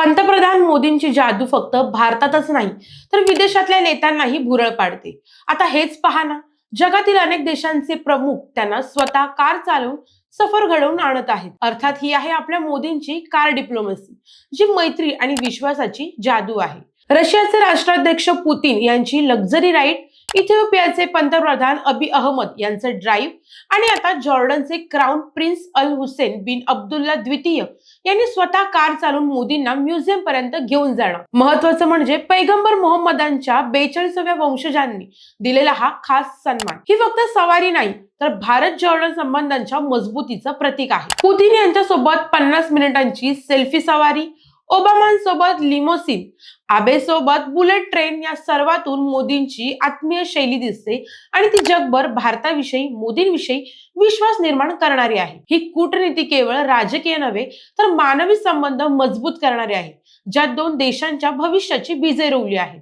पंतप्रधान मोदींची जादू फक्त भारतातच नाही तर विदेशातल्या नेत्यांनाही भुरळ पाडते. आता हेच पहा ना, जगातील अनेक देशांचे प्रमुख त्यांना स्वतः कार चालवून सफर घडवून आणत आहेत. अर्थात ही आहे आपल्या मोदींची कार डिप्लोमसी, जी मैत्री आणि विश्वासाची जादू आहे. रशियाचे राष्ट्राध्यक्ष पुतीन यांची लक्झरी राईड, इथिओपियाचे पंतप्रधान अबी अहमद यांचं ड्राईव्ह आणि आता जॉर्डनचे क्राऊन प्रिन्स अल हुसेन बिन अब्दुल्ला द्वितीय यांनी स्वतः कार चालवून मोदींना म्युझियम पर्यंत घेऊन जाणं. महत्वाचं म्हणजे पैगंबर मोहम्मदांच्या 42व्या वंशजांनी दिलेला हा खास सन्मान. ही फक्त सवारी नाही तर भारत जॉर्डन संबंधांच्या मजबूतीचं प्रतीक आहे. पुतीन यांच्यासोबत 50 मिनिटांची सेल्फी सवारी, ओबामांसोबत लिमोसिन, आबेसोबत बुलेट ट्रेन, या सर्वातून मोदींची आत्मीय शैली दिसते आणि ती जगभर भारताविषयी, मोदींविषयी विश्वास निर्माण करणारी आहे. ही कूटनीती केवळ राजकीय नव्हे तर मानवी संबंध मजबूत करणारी आहे, ज्यात दोन देशांच्या भविष्याची बीजे रोवली आहेत.